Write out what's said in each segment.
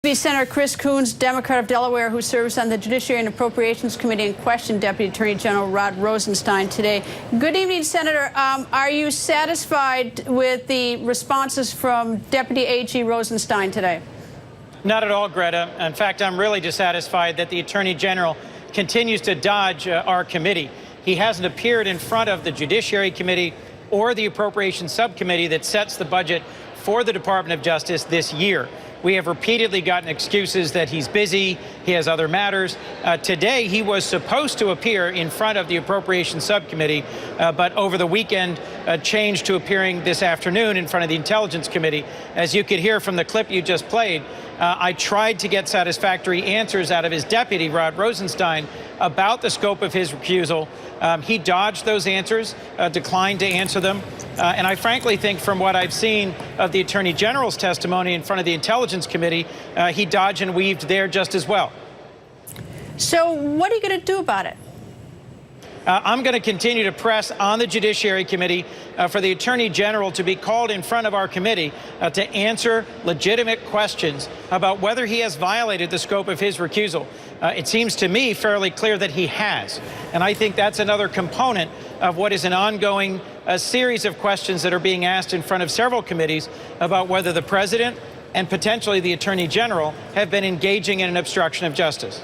Senator Chris Coons, Democrat of Delaware, who serves on the Judiciary and Appropriations Committee, and questioned Deputy Attorney General Rod Rosenstein today. Good evening, Senator. Are you satisfied with the responses from Deputy AG Rosenstein today? Not at all, Greta. In fact, I'm really dissatisfied that the Attorney General continues to dodge our committee. He hasn't appeared in front of the Judiciary Committee or the Appropriations Subcommittee that sets the budget for the Department of Justice this year. We have repeatedly gotten excuses that he's busy, he has other matters. Today, he was supposed to appear in front of the Appropriations Subcommittee, but over the weekend changed to appearing this afternoon in front of the Intelligence Committee. As you could hear from the clip you just played, I tried to get satisfactory answers out of his deputy, Rod Rosenstein, about the scope of his recusal. He dodged those answers, declined to answer them. And I frankly think from what I've seen of the Attorney General's testimony in front of the Intelligence Committee, he dodged and weaved there just as well. So what are you going to do about it? I'm going to continue to press on the Judiciary Committee for the Attorney General to be called in front of our committee to answer legitimate questions about whether he has violated the scope of his recusal. It seems to me fairly clear that he has. And I think that's another component of what is an ongoing series of questions that are being asked in front of several committees about whether the President and potentially the Attorney General have been engaging in an obstruction of justice.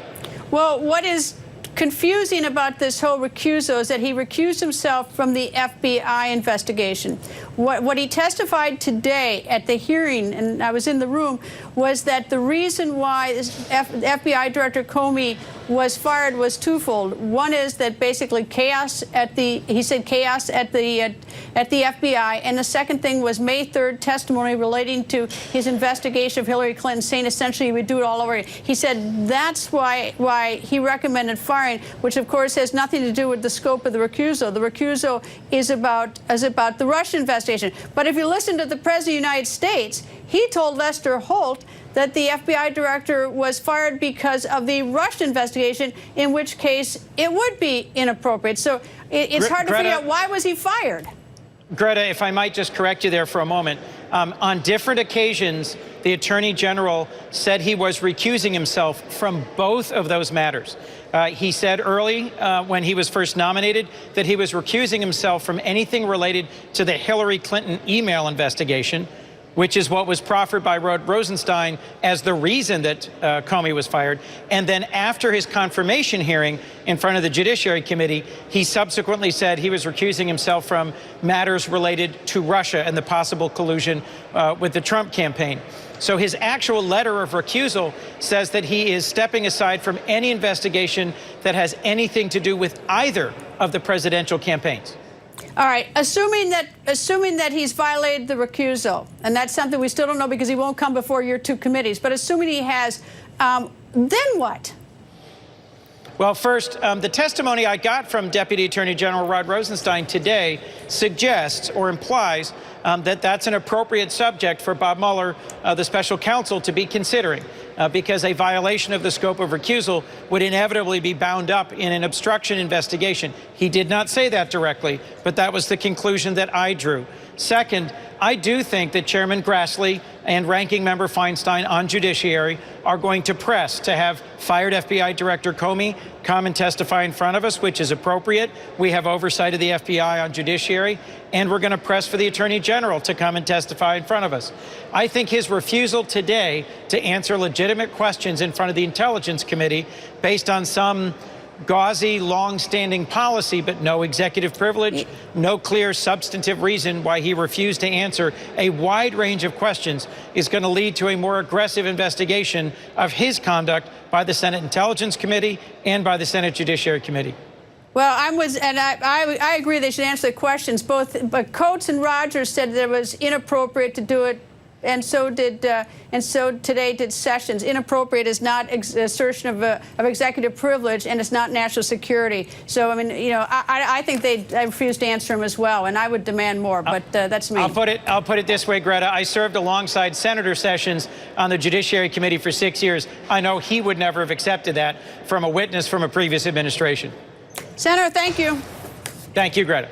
Well, what is confusing about this whole recusal is that he recused himself from the FBI investigation. What he testified today at the hearing, and I was in the room, was that the reason why FBI Director Comey was fired was twofold. One is that basically chaos at the FBI, and the second thing was May 3rd testimony relating to his investigation of Hillary Clinton, saying essentially he would do it all over again. He said that's why he recommended firing, which of course has nothing to do with the scope of the recusal. The recusal is about the Russia investigation. But if you listen to the President of the United States, he told Lester Holt that the FBI director was fired because of the Russia investigation, in which case it would be inappropriate. So it's hard to figure out why was he fired. Greta, if I might just correct you there for a moment. On different occasions, the Attorney General said he was recusing himself from both of those matters. He said early when he was first nominated that he was recusing himself from anything related to the Hillary Clinton email investigation, which is what was proffered by Rod Rosenstein as the reason that Comey was fired. And then after his confirmation hearing in front of the Judiciary Committee, he subsequently said he was recusing himself from matters related to Russia and the possible collusion with the Trump campaign. So his actual letter of recusal says that he is stepping aside from any investigation that has anything to do with either of the presidential campaigns. All right, assuming that he's violated the recusal, and that's something we still don't know because he won't come before your two committees, but assuming he has, then what? Well, first, the testimony I got from Deputy Attorney General Rod Rosenstein today suggests or implies that that's an appropriate subject for Bob Mueller, the special counsel, to be considering, because a violation of the scope of recusal would inevitably be bound up in an obstruction investigation. He did not say that directly, but that was the conclusion that I drew. Second, I do think that Chairman Grassley and Ranking Member Feinstein on Judiciary are going to press to have fired FBI Director Comey come and testify in front of us, which is appropriate. We have oversight of the FBI on Judiciary, and we're going to press for the Attorney General to come and testify in front of us. I think his refusal today to answer legitimate questions in front of the Intelligence Committee based on some gauzy, long-standing policy, but no executive privilege, no clear substantive reason why he refused to answer a wide range of questions is going to lead to a more aggressive investigation of his conduct by the Senate Intelligence Committee and by the Senate Judiciary Committee. Well, I agree they should answer the questions. But Coates and Rogers said that it was inappropriate to do it, and so today did Sessions. Inappropriate is not assertion of executive privilege, and it's not national security. So, I mean, you know, I think I refuse to answer them as well, and I would demand more, but that's me. I'll put it this way, Greta. I served alongside Senator Sessions on the Judiciary Committee for 6 years. I know he would never have accepted that from a witness from a previous administration. Senator, thank you. Thank you, Greta.